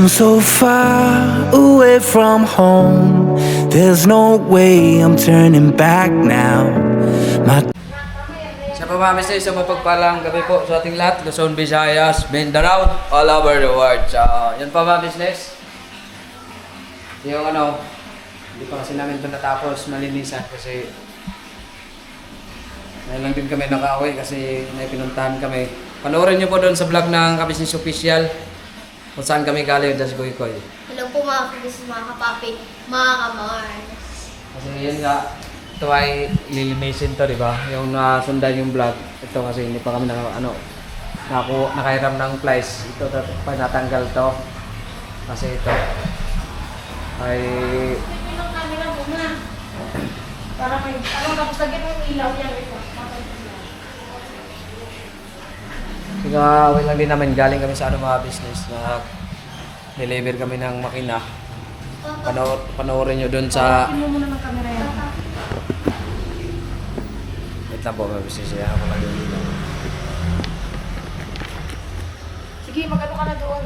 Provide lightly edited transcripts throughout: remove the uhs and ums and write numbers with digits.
I'm so far away from home. There's no way I'm turning back now. My Sa pamamaste, sa mapagpalang gabi po sa ating lahat, Luzon, Visayas, Mindanao, all over the world. So, yan pa ba business? Yung hindi pa kasi namin ito natapos malinisan kasi ngayon lang din kami nakauwi kasi may pinuntahan kami. Panoorin niyo po doon sa vlog ng Kabisnes Official kung saan kami galing dyan sa Goykoy. Hello po mga kabis, mga kapapi, mga kamars. Kasi yun nga, ito ay lilinisin to, di ba? Yung nasundan yung vlog. Ito kasi hindi pa kami nakahiram ng plies. Ito pa natanggal to. Kasi ito ay Pinong camera mo na. Para may, tapos lagyan mo yung ilaw yan ito. kaya away lang din namin. Galing kami sa mga business na deliver kami ng makina. Panoorin nyo dun sa... Tingnan mo muna ng camera yan. Wait lang po, mga business. Ako lang yun. Sige, magano ka na doon.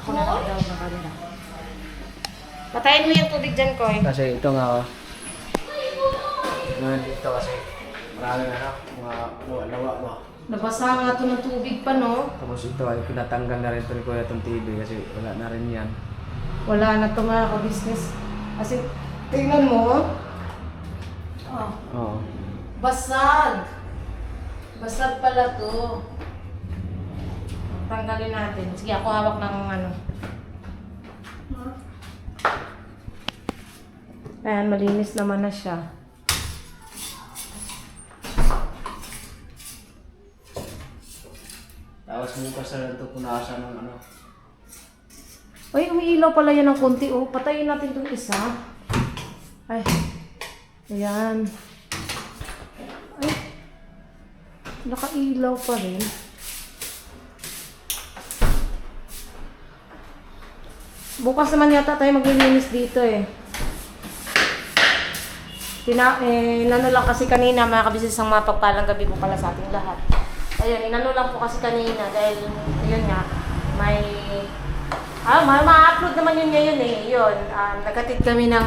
Ako na lang daw ng camera. Patayin mo yung tubig dyan, Koy. Kasi ito nga, dito kasi marami mga lawa ba. Nabasa nga ito ng tubig pa, no? Tapos ito ay pinatanggal na rin ito ni Kuya itong TV kasi wala na rin yan. Wala na ito mga ka-business. Kasi, tingnan mo. Oh, Oo. basag. Basag pala to. Tanggalin natin. Sige, ako hawak ng Ayan, malinis naman na siya. Tapos bukas na rin ito punasan ng Uy, umiilaw pala yan ng konti. Oh, patayin natin itong isa. Ay. Ayan. Ay. Nakailaw pa rin. Bukas naman yata tayo maglilinis dito eh. Inano lang kasi kanina, mga kabisnes, ang mapagpalang gabi po pala sa ating lahat. Ayun, inano lang po kasi kanina dahil, yun nga, may... ma-upload naman yun ngayon eh. Yun, nagkatid kami ng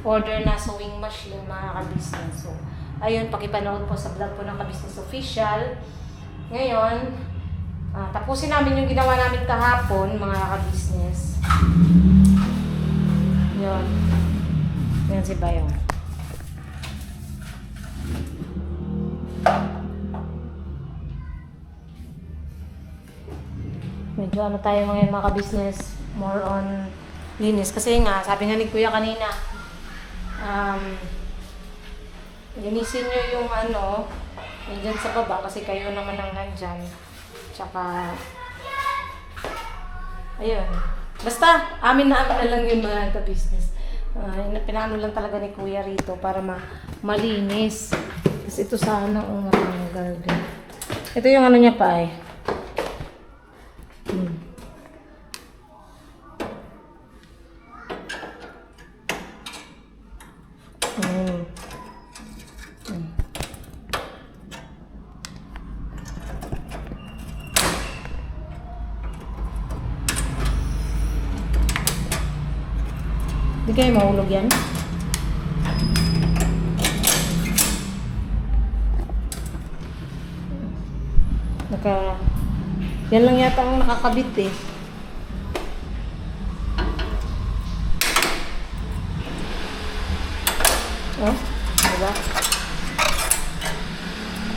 order na sewing machine, mga kabisnes. So, ayun, pakipanood po sa vlog po ng Kabisnes Official. Ngayon, tapusin namin yung ginawa namin kahapon, mga kabisnes. Yun. Yan si Bayong. Medyo tayo ngayon mga ka-business, more on linis. Kasi nga, sabi nga ni Kuya kanina, linisin nyo yung yung dyan sa baba kasi kayo naman ang nandyan. Tsaka, ayun. Basta, amin na lang yun mga ka-business. Pinaano lang talaga ni Kuya rito para malinis. Kasi ito sana matanggal din. Ito yung niya pa eh. Di kayo mahulog yan? Yan lang yata ang nakakabit eh. Oh, diba?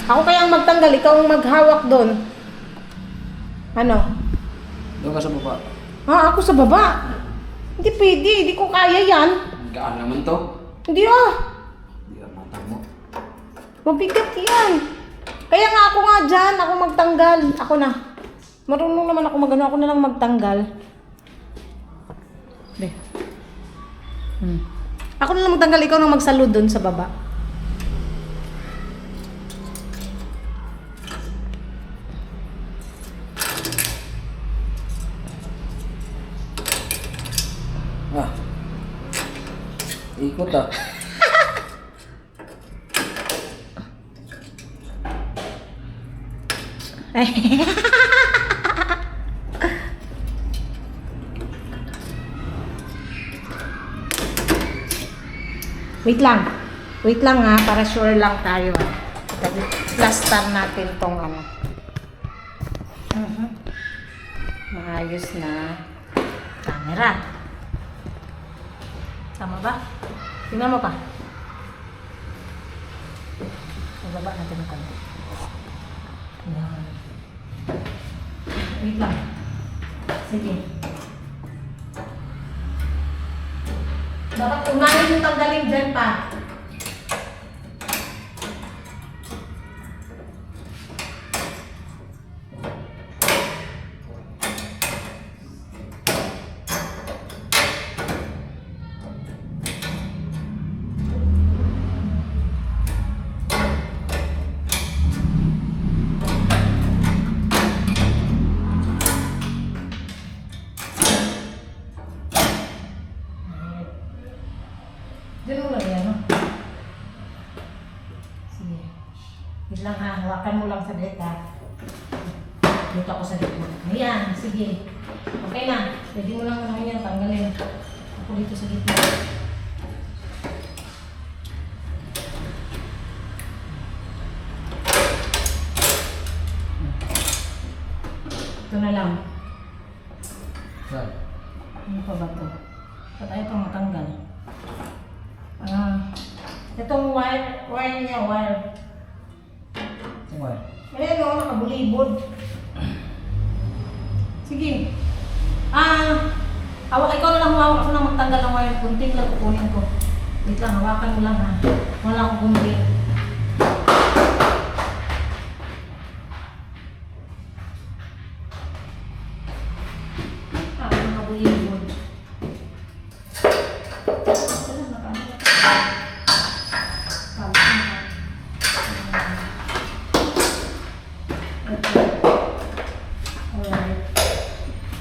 Ako kaya ang magtanggal, ikaw ang maghawak doon. Ano? Doon ka sa baba. Ako sa baba. Hindi pwede, hindi ko kaya yan. Gaan naman to. Hindi Hindi ka matang mo. Mabigat yan. Kaya nga ako nga dyan, ako magtanggal. Ako na. Marunong naman ako ako na lang magtanggal. Ako na lang magtanggal, ikaw na magsalud doon sa baba. Ikot Wait lang. Wait lang ha, para sure lang tayo. Plaster natin tong ano. Maayos na camera. Tama ba? Tingnan mo pa. Ibaba natin ang kamera. Yan. Wait lang. Sige. Dapat unahin yung tanggalin dyan pa. Diyan mo lang yan, no? Sige. Wait lang ha, hawakan mo lang sa ha. Dito ako sa dito. Ayan, sige. Okay na. Pwede mo lang ano yan, tanggalin. Ako dito sa dito. Ito na lang. Saan? Ano pa ba ito? Ba't ayaw pang matanggal? Itong wire niya, wire. Tingnan. Ayan o, nakabulibod. Sige. Ikaw na lang humawak ako na magtanggal ng wire. Kunting lang kukunin ko. Wait lang, hawakan mo lang ha. Wala akong kunting. Nakabulibod. Alright.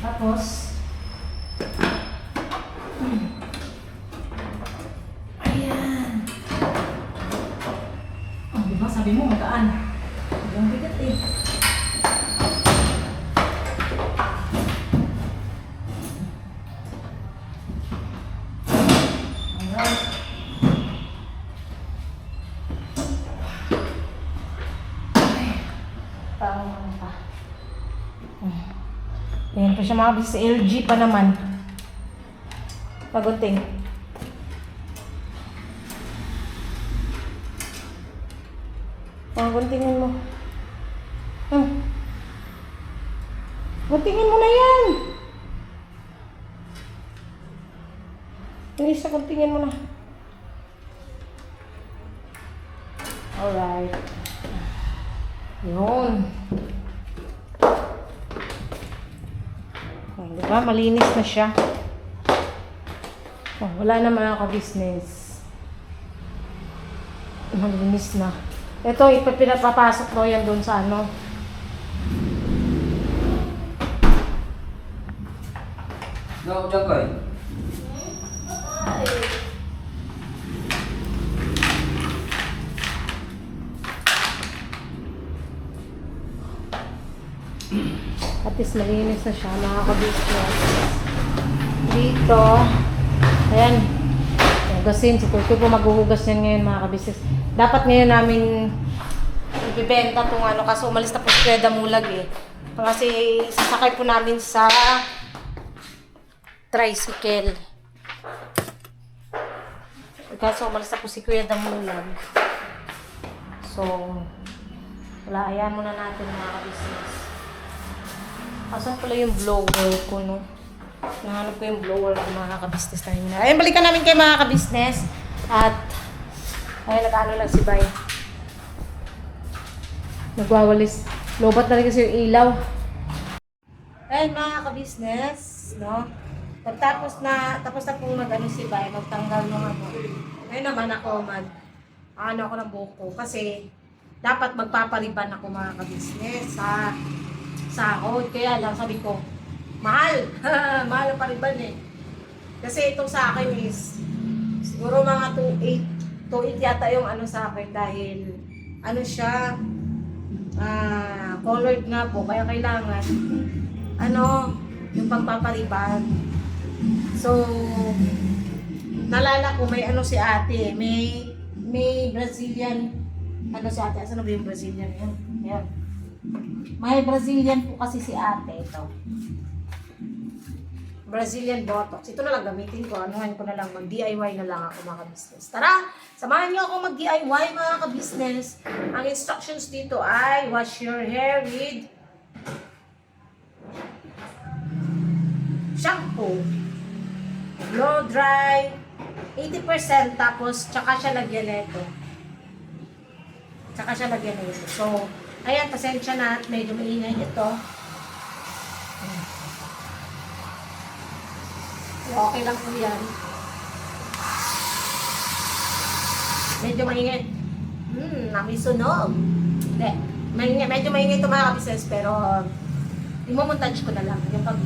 Tapos, ayan. Oh, diba sabi mo magaan? Ang bigat eh. Alright. Parang ano pa. Ayan pa siya mga bis. LG pa naman. Pagunting. Paguntingin mo. Guntingin mo na yan. Hindi sa guntingin mo na. Alright. Yun. Oh, diba? Malinis na siya. Oh, wala na mga ka-business. Malinis na. Ito, pinapapasok ko yan doon sa ano. No, dyan ka eh. At least malinis na siya, mga ka-business. Dito, ayan, hugasin. Si Kuya po maghuhugas yan ngayon, mga ka-business. Dapat ngayon namin ibibenta itong ano, kasi umalis na po si Kuya Damulag eh. Kasi sasakay po namin sa tricycle. Kasi umalis na po si Kuya Damulag. So, wala, ayan muna natin, mga ka-business. Asan pala yung blower ko, no? Nahanap ko yung blower ko, mga ka-business na yun. Ayun, balikan namin kay mga ka-business. At, ayun, nag-ano lang si Bay. Nagwawalis. Lobat na rin kasi yung ilaw. Ayun, mga ka-business, no? Tapos na pong mag-ano si Bay, magtanggal ng ano. Ayun naman ako, ano ako ng buhok ko. Kasi, dapat magpapariban ako, mga ka-business, sa sahod. Kaya lang sabi ko, mahal. Mahal ang pariban eh. Kasi itong sa akin is siguro mga 2.8 yata yung ano sa akin dahil ano siya colored nga po. Kaya kailangan ano yung pagpapariban. So nalala ko may ano si ate, may Brazilian, ano si ate, asan na ba yung Brazilian yun? Yan. May Brazilian po kasi si ate ito. Brazilian Botox. Ito na lang gamitin ko. Anuhan ko na lang. Mag-DIY na lang ako mga ka-business. Tara! Samahan niyo ako mag-DIY mga ka-business. Ang instructions dito ay wash your hair with shampoo. Blow dry 80% tapos tsaka siya lagyan nito. Tsaka siya lagyan nito. So, ayan, pasensya na at medyo maingay ito. Okay lang po yan. Medyo maingay. Namisunog. Hindi. Medyo maingay ito mga ka-business pero i-montage ko na lang. Yung pag,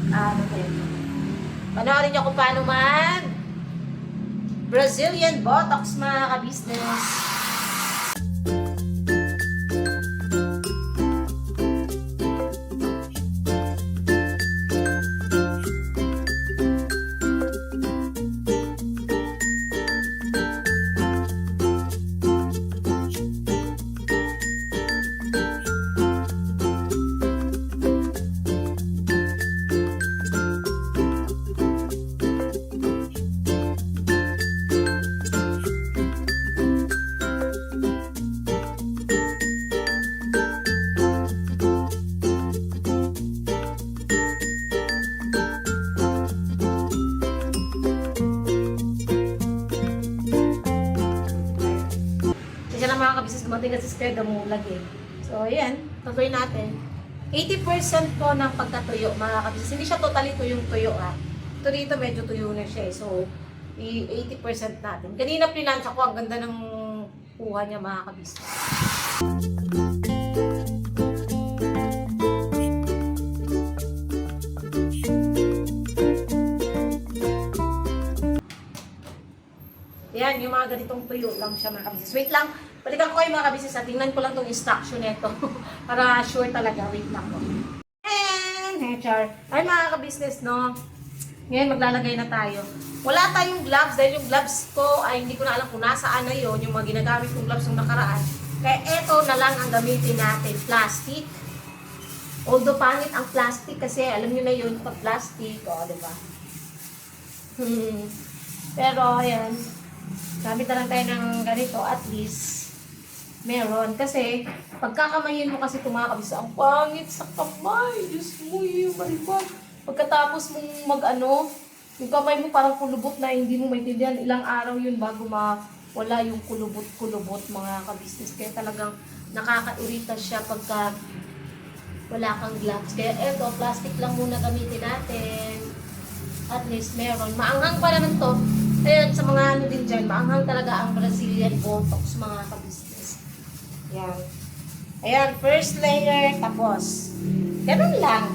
panoorin niyo kung paano man Brazilian Botox mga ka-business. Kasi lang mga kabisnes, dumating kasi square damulag eh. So, ayan, tutuloy natin. 80% po ng pagkatuyo, mga kabisnes. Hindi siya totally tuyong tuyo ha. Ito dito medyo tuyo na siya eh. So, 80% natin. Kanina plinansya ko, ang ganda ng kuha niya mga kabisnes. Yan, yung mga ganitong tuyo lang siya mga kabisnes. Wait lang, balikan ko kayo mga kabisnes at tingnan ko lang itong instruction nito para sure talaga. Wait lang po. And, char. Ay mga kabisnes, no? Ngayon maglalagay na tayo. Wala tayong gloves dahil yung gloves ko ay hindi ko na alam kung nasaan na yun, yung mga ginagamit kong gloves ng nakaraan. Kaya eto na lang ang gamitin natin, plastic. Although pangit ang plastic kasi alam nyo na yun pag plastic, o diba? Pero ayan, gamit na lang tayo ng ganito, at least meron. Kasi pagkakamayin mo kasi tumakabis, ang pangit sa kamay. Diyos mo yung malibag. Pagkatapos mong mag-ano, yung kamay mo parang kulubot na hindi mo maintindihan. Ilang araw yun bago wala yung kulubot-kulubot mga kabisnes. Kaya talagang nakaka-irita siya pagka wala kang gloves. Kaya eto, plastic lang muna gamitin natin. At least meron. Maanghang pa naman to. Ayan, sa mga ano din dyan, maanghang talaga ang Brazilian Botox mga kabisnes. Ayan. Ayan, first layer, tapos. Ganun lang.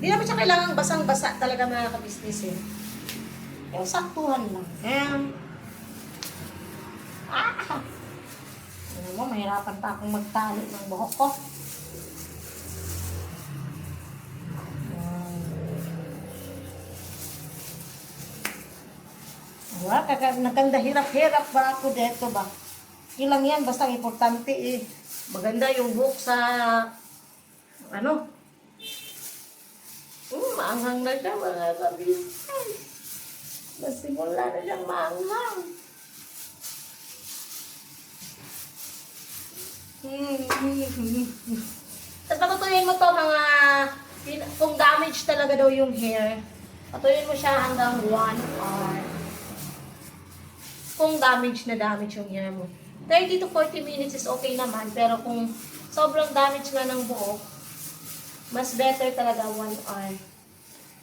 Hindi naman siya kailangan basang-basa talaga mga kabisnes eh. Yung saktuhan lang. Ayan. Alam mo, mahirapan pa akong magtali ng buhok ko. Wala, nagkanda hirap-hirap ba ako dito ba? Ilang yan, basta importante eh. Maganda yung buhok sa, ano? Maanghang na siya mga kabisnes. Masimula na siyang maanghang. Tapos patutuyin mo to mga, kung damage talaga daw yung hair, patutuyin mo siya hanggang 1 hour. Kung damage yung hair mo. 30 to 40 minutes is okay naman, pero kung sobrang damage na ng buhok, mas better talaga 1 hour.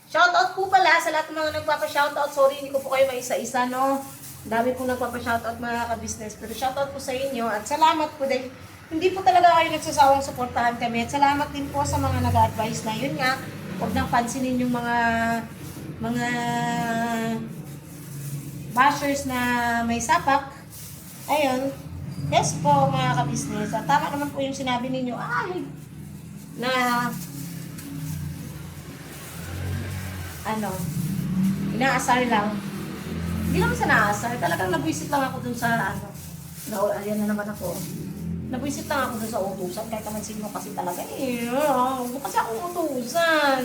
Shoutout po pala sa lahat ng mga nagpapa-shoutout. Sorry, hindi ko po kayo maisa-isa, no? Dami po nagpapa-shoutout mga ka-business. Pero shoutout po sa inyo at salamat po din. Hindi po talaga kayo nagsasawang suportahan kami. At salamat din po sa mga nag-advise na yun nga. Huwag nang pansinin yung mga bashers na may sapak. Ayun. Yes po mga ka-business. At tama naman po yung sinabi ninyo. Na inaasar lang. Hindi naman sa naasar. Talagang nabwisit lang ako dun sa ano. Ayan na naman ako. Nabwisit lang ako dun sa utusan. Kahit naman sino kasi talaga eh. Huwag kasi ako utusan.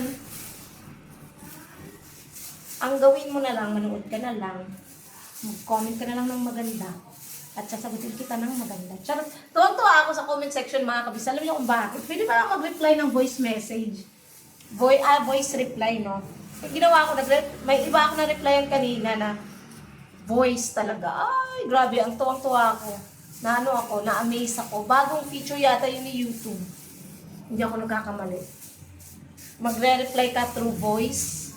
Ang gawin mo na lang, manood ka na lang. Mag-comment ka na lang ng maganda. At sasagutin kita ng maganda. Charot. Tuwang-tuwa ako sa comment section mga kabis. Alam niyo kung bakit? Pwede ba lang mag-reply ng voice message? Voice reply, no? Ginawa ko, may iba ako na replyan kanina na voice talaga. Ay, grabe, ang tuwang-tuwa ako. Na ano ako, na-amaze ako. Bagong feature yata yun ni YouTube. Hindi ako nagkakamali. Magre-reply ka through voice.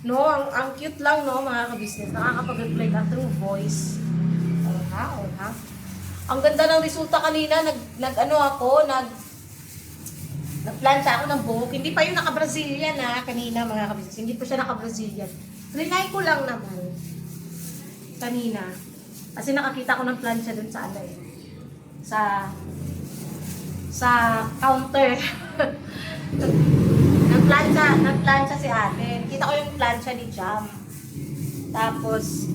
No, ang cute lang, no, mga ka-business. Nakakapag-reply ka through voice. Oh, ha? Ang ganda ng resulta kanina. Nagplanta ako ng buhok. Hindi pa yung naka-Brazilian na kanina mga kabisnes. Hindi pa siya naka-Brazilian. Trinay ko lang naman. Kanina. Kasi nakakita ko ng plancha dun sa ano eh. Sa counter. Nagplancha si ate. Kita ko yung plancha ni Jam. Tapos,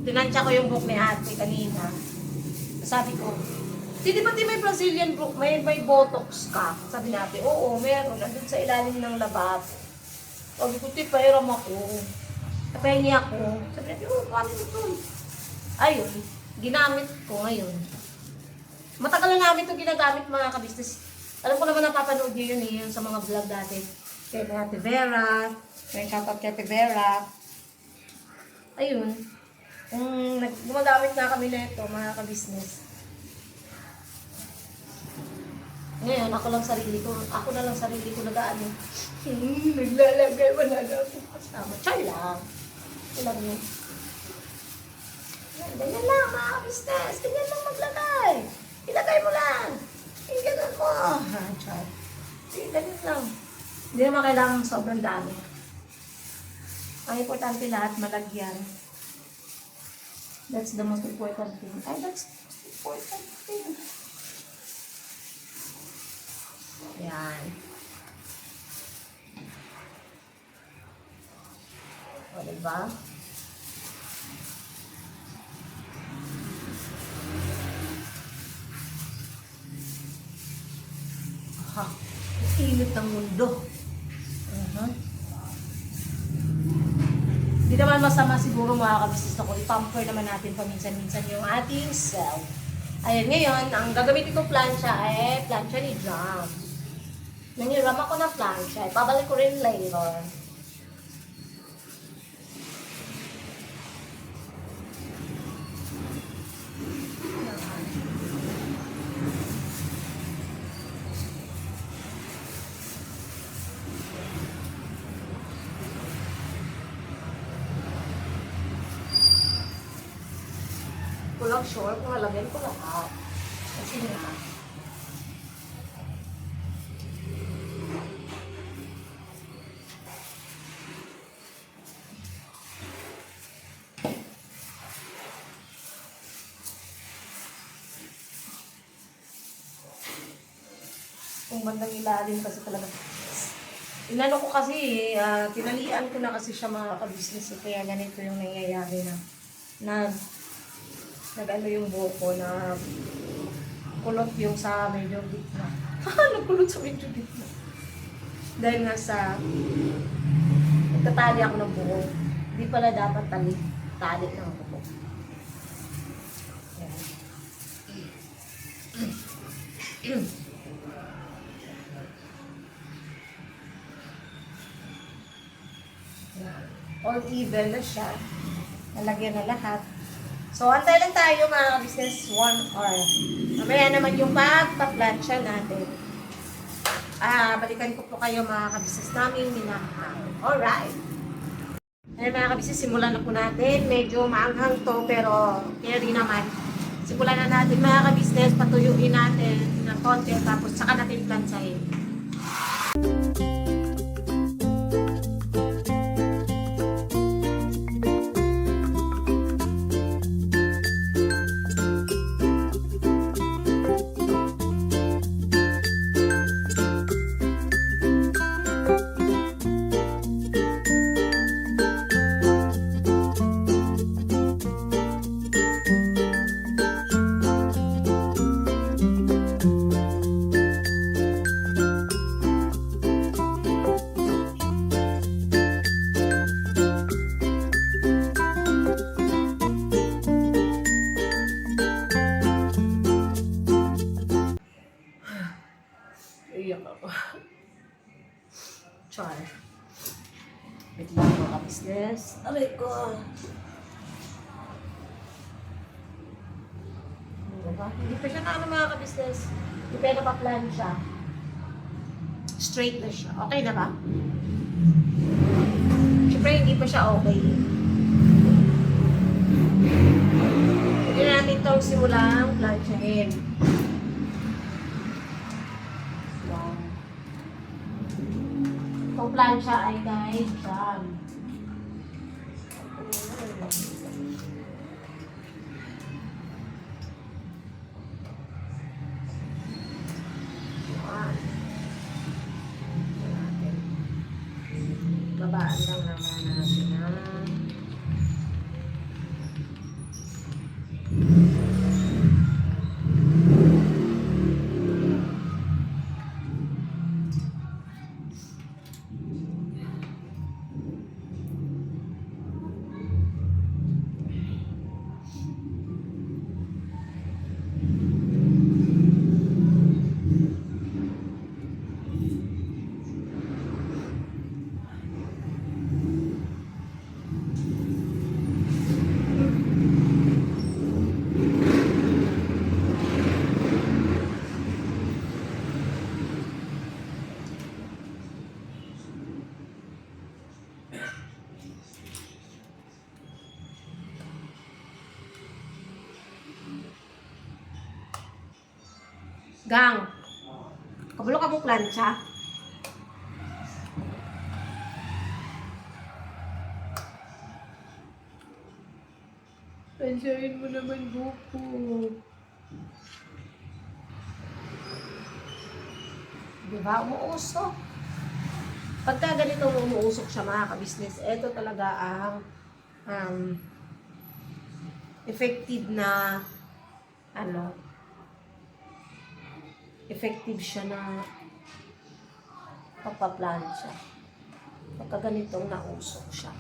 tinansya ko yung buhok ni ate kanina. Sabi ko, di ba may Brazilian book, may botox ka? Sabi natin, oo, meron. Nandun sa ilalim ng lababo. Sabi ko, pairam ako. Napahingi ako. Sabi natin, paano ito? Ayun, ginamit ko ngayon. Matagal na namin ito ginagamit mga kabisnes. Alam ko naman napapanood niyo yun yun sa mga vlog dati. Kay Ate Vera, may shoutout kay Ate Vera. Ayun. Gumagamit na kami na ito mga kabisnes. Ngayon, ako na lang sarili ko nag-ano. Naglalagay, wala na ako kasama. Chay lang. Alam niyo. Ganyan lang, mga business. Ganyan lang maglagay. Ilagay mo lang. Ganyan mo. Chay. Ganyan lang. Hindi naman kailangan sobrang dami. Ang importante lahat, malagyan. That's the most important thing. That's the most important thing. Yan. O, diba? Ha, init ng mundo. Hindi naman masama siguro mga kabisnes ako. I-pamper naman natin paminsan-minsan yung ating self. Ayan, ngayon, ang gagamitin ko plancha ay plancha ni Jam. Nangiram ako ng plancha. Pabalik ko rin later. Kulang sure kung halagyan ko lahat. Kasi nga. Kung bandang ilalim kasi talaga. Inano ko kasi, tinalian ko na kasi siya mga kabisnes. Kaya ganito yung nangyayari na nag-ano yung buhok ko na kulot yung sa medyo gitna. Nagkulot sa medyo gitna. Dahil nga sa nagtatali ako ng buhok. Hindi pala dapat tali ng buhok. Yan. All even na siya. Nalagyan na lahat. So, antay lang tayo mga business 1 hour. Mamaya naman yung pagpa-plancha natin. Balikan ko po kayo mga kabisnes namin minahal. Alright. Ayan mga kabisnes, simulan na po natin. Medyo maanghang to pero carry naman. Simulan na natin mga kabisnes. Patuyuin natin ng konti tapos saka natin planchahin. business. Aray ko. Diba? Hindi pa siya na ano mga ka-business. Hindi pa napaplan siya. Straight na siya. Okay na ba? Siyempre hindi pa siya okay. Hindi natin itong simulang plansyahin. Itong plansya ay guys, dyan. Babaan lang naman natin ha. Gang, kabalo ka mo plancha? Plansyahin mo naman, buko. Diba? Umuusok. Pagka ganito umuusok siya mga ka-business, ito talaga ang effective na effective siya na pagpa-plancha. Pagka ganitong nausok siya.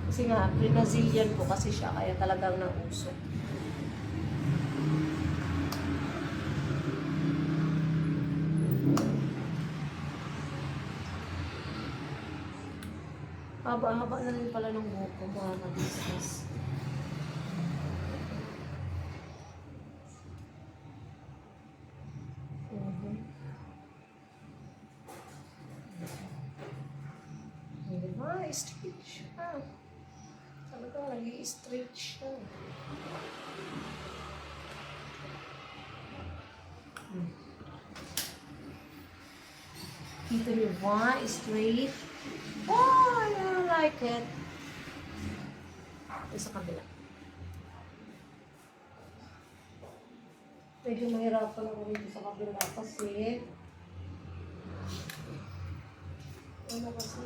Kasi nga, Brazilian po kasi siya, kaya talagang nausok. Haba-haba na rin pala ng buhok ko, mga ka-business. Diba? Straight siya. Talagang nag-i-straight siya. Kita niyo ba? Straight. Oh, I like it. Ito sa kabila. Medyo mahirapan ako dito sa kabila kasi ano kasi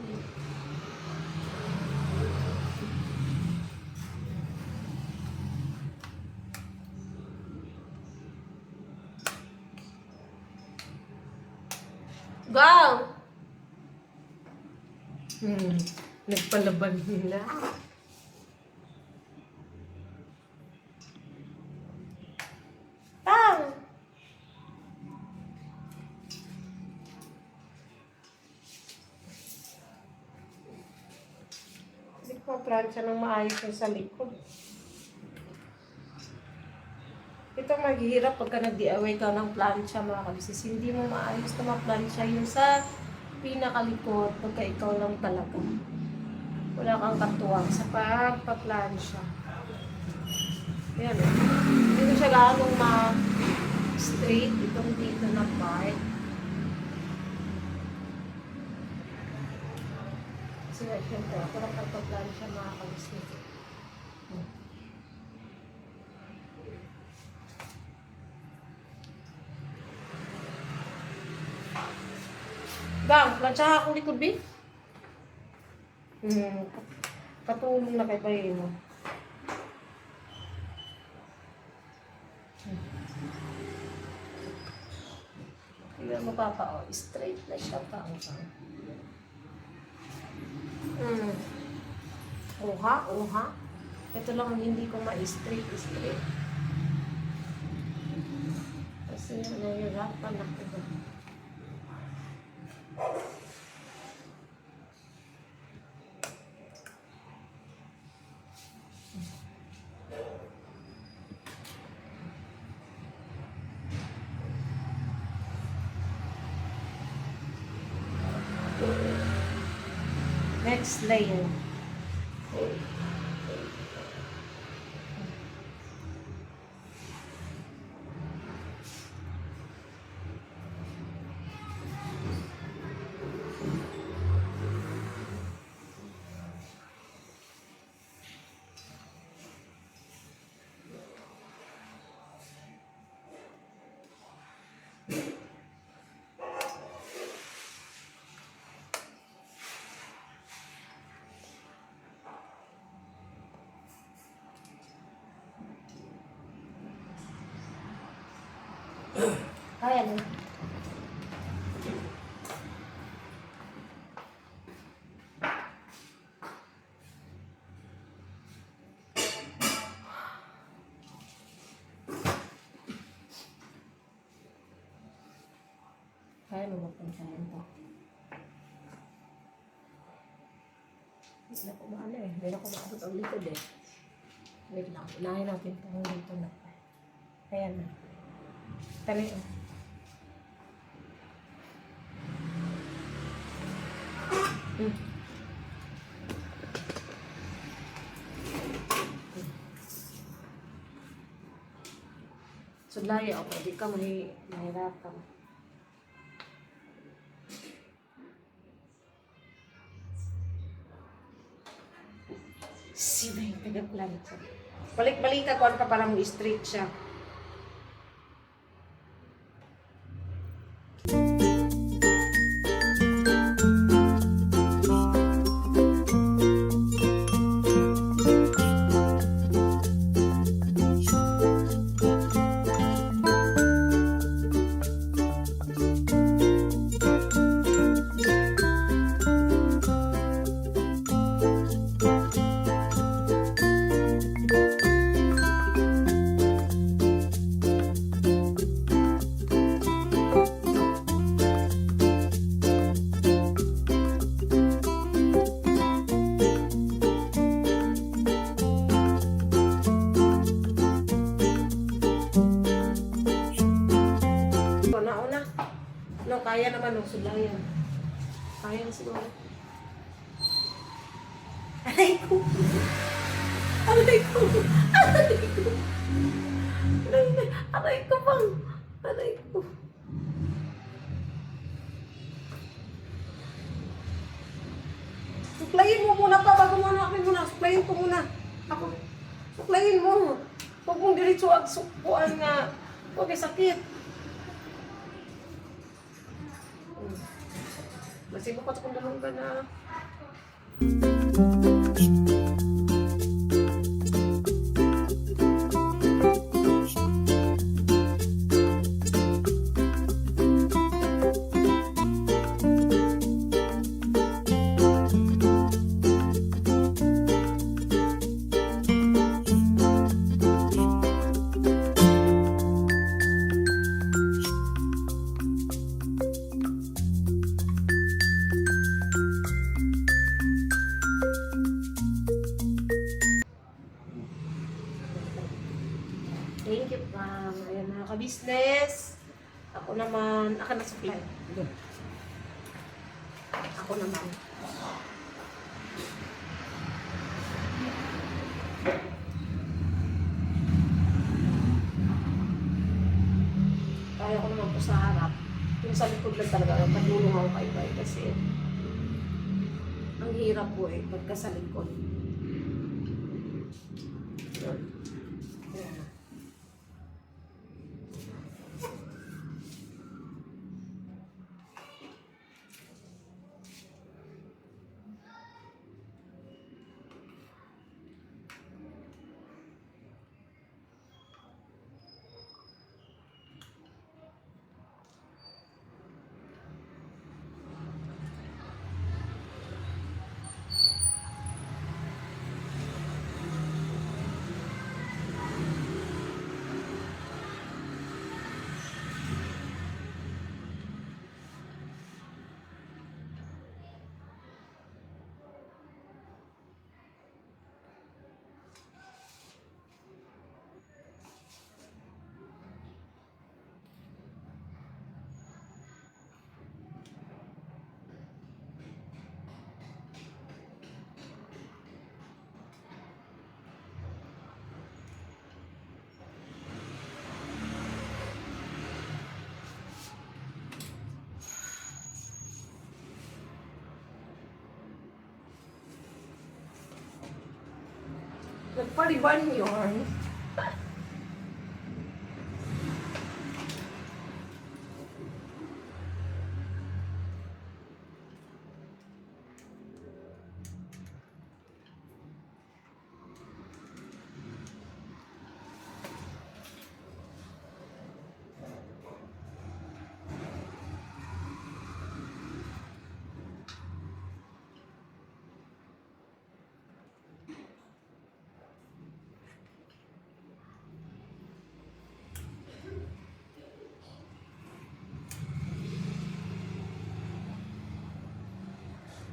go! Nagpalaban nila. Pang! Hindi ko ma-plancha ng maayos yung sa likod. Ito maghihirap pagka nag-DIY ka ng plancha mga kabisnes. Hindi mo maayos na ma-plancha yung sa pinakalikod pagka ikaw lang talaga. Wala kang katuwang sa pagpa-plancha. Ayan o. Hindi ko siya ganong ma-straight itong dito na part. Kasi syempre ako lang pagpa-plancha mga kabisnes. Bang, plancha akong likod, B. Katulong na kay Payo mo. Tingnan mo, Papa, straight na siya pa. Uha. Ito lang ang hindi ko ma-straight. Kasi nahihirapan ako ba. Next layer. Kaya na. Kaya mo mapansayan to. Hindi na ko maano eh. Hindi na ko maabot ang likod eh. Wait lang. Unahin natin itong dito na. Ayan na. Tali oh. Sudlaya ako, di ka mahirapan. Siba yung pinagplan ko. Balik-balik ka kung para mo straight siya. No, kaya naman ng sulayan. Kaya na siguro. Aray ko! Aray ko! Aray ko! Aray ko bang! Aray ko! Suklayin mo muna pa bago mo akin muna. Suklayin ko muna. Ako. Suklayin mo. Huwag mong diretso ang sukpuan nga. Huwag ay sakit. Masibo ko kung dalawang ka na. Thank you, ma'am. Ayan na, ka-business. Ako naman, ako na supply. Ako naman. Kaya ko naman po sa harap. Yung sa likod lang talaga, patulong ako kay Bay kasi ang hirap po eh, pagka sa likod. Yun. Ayan. Pariban yun.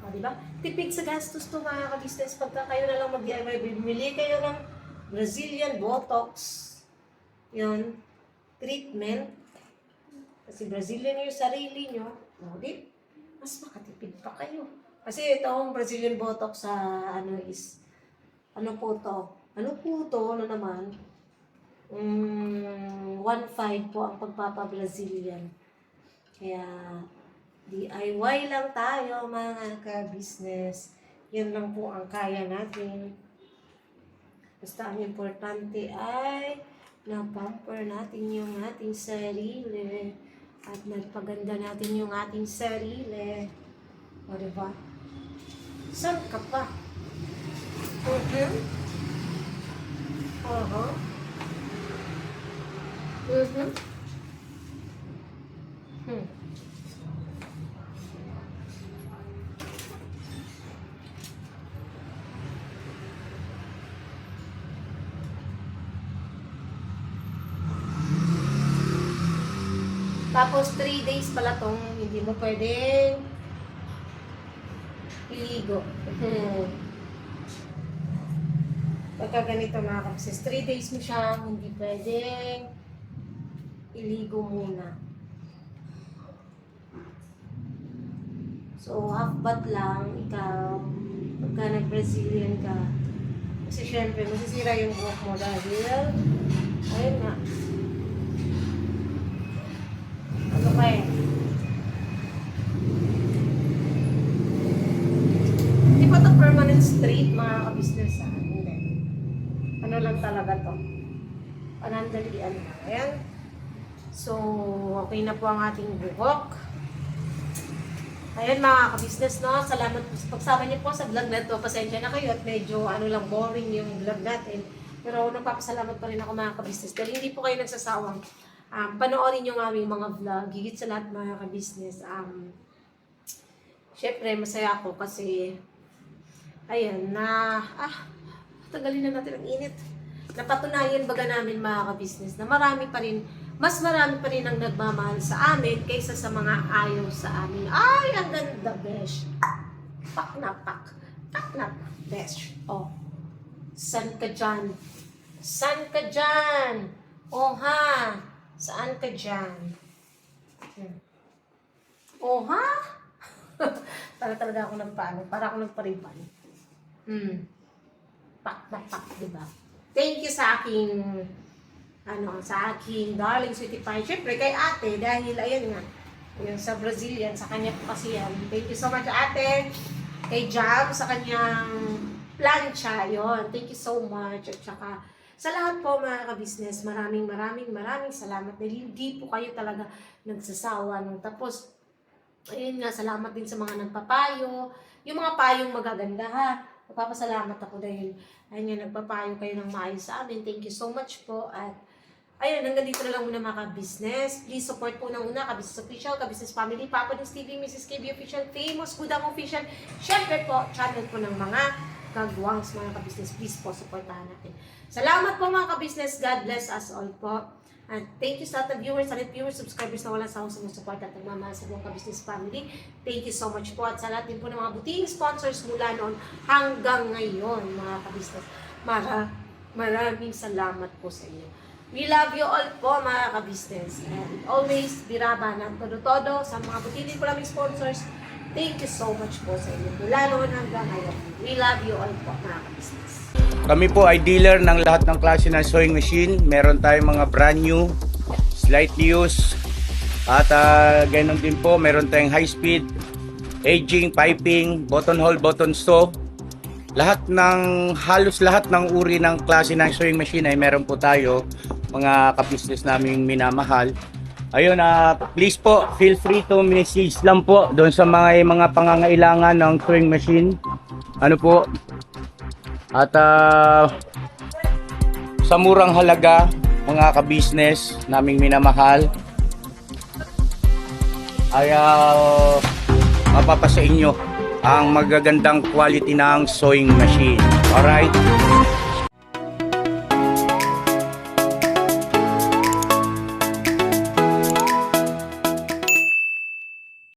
O, diba? Tipid sa gastos to mga ka-business. Pagka kayo na lang mag-DIY, bumili kayo ng Brazilian Botox. Yun. Treatment. Kasi Brazilian yung sarili nyo. O, di? Mas makatipid pa kayo. Kasi itong Brazilian Botox sa ano po to? Ano po to? Ano naman? 1.5 po ang pagpapa-Brazilian. Kaya, DIY lang tayo mga ka-business. Yan lang po ang kaya natin. Basta ang importante ay na-pamper natin yung ating sarili at nagpaganda natin yung ating sarili. O diba? Saan ka pa? Tapos 3 days pala tong hindi mo pwedeng iligo. Pagka ganito mga kapsis, 3 days mo siya hindi pwedeng iligo muna. So half bath lang ikaw pagka nag-Brazilian ka. Kasi syempre masisira yung buhok mo dahil ayun nga. Ano pa eh? Hindi pa ito permanent straight mga ka-business ha? Hindi. Ano lang talaga to? Panandalian na. Ayan. So, okay na po ang ating buhok. Ayan mga ka-business, no? Salamat po sa pagsama niyo po sa vlog na ito. Pasensya na kayo at medyo lang boring yung vlog natin. Pero nagpapasalamat pa rin ako mga ka-business dahil hindi po kayo nagsasawang panoorin yung aming mga vlog, higit sa lahat mga ka-business. Syempre, masaya ako kasi, ayan, tagalin na natin ang init. Napatunayan baga namin mga ka-business na mas marami pa rin ang nagmamahal sa amin kaysa sa mga ayaw sa amin. Ay, ang ganda, besh. Pak na pak. Pak na pak, besh. Oh, san ka dyan? San ka dyan? Oh, ha? Saan ka dyan? Oh, ha? Para talaga ako nagpaano. Para ako nagpariban. Pak na pak, diba? Thank you sa aking darling sweetie pie. Siyempre, kay ate, dahil, ayan nga, yung sa Brazilian, sa kanya po kasi yan. Thank you so much, ate. Kay Jam, sa kanyang plancha, yon. Thank you so much. At saka, sa lahat po mga ka-business, maraming salamat dahil hindi po kayo talaga nagsasawa. Tapos, ayun nga, salamat din sa mga nagpapayo. Yung mga payong magaganda ha. Magpapasalamat ako dahil ayun nga, nagpapayo kayo ng maayos sa amin. Thank you so much po. At ayun, hanggang dito na lang muna mga ka-business. Please support po na una, Ka-Business Official, Ka-Business Family, Papa Nins TV, Mrs. KB Official, Famous Gudang Official. Syempre po, channel po ng mga kagwangs mga ka-business. Please po, supportahan natin. Salamat po mga ka-business. God bless us all po. And thank you sa lahat ng viewers, subscribers na walang sawang sumusupport at nagmamahal sa buong ka-business family. Thank you so much po. At sa lahat din po ng mga buting sponsors mula noon hanggang ngayon mga ka-business. Maraming salamat po sa inyo. We love you all po mga ka-business. And always, biraba ng todo-todo sa mga buting po naming sponsors. Thank you so much po sa inyo. Mula noon hanggang ngayon. We love you all po mga ka-business. Kami po ay dealer ng lahat ng klase ng sewing machine. Meron tayong mga brand new, slightly used, at ganoon din po, meron tayong high speed, aging, piping, button hole, button sew, halos lahat ng uri ng klase ng sewing machine ay meron po tayo, mga ka-business naming minamahal. Ayun, please po, feel free to message lang po doon sa mga pangangailangan ng sewing machine. Ano po? At sa murang halaga, mga ka-business naming minamahal, ay mapapasa inyo ang magagandang quality ng sewing machine. Alright?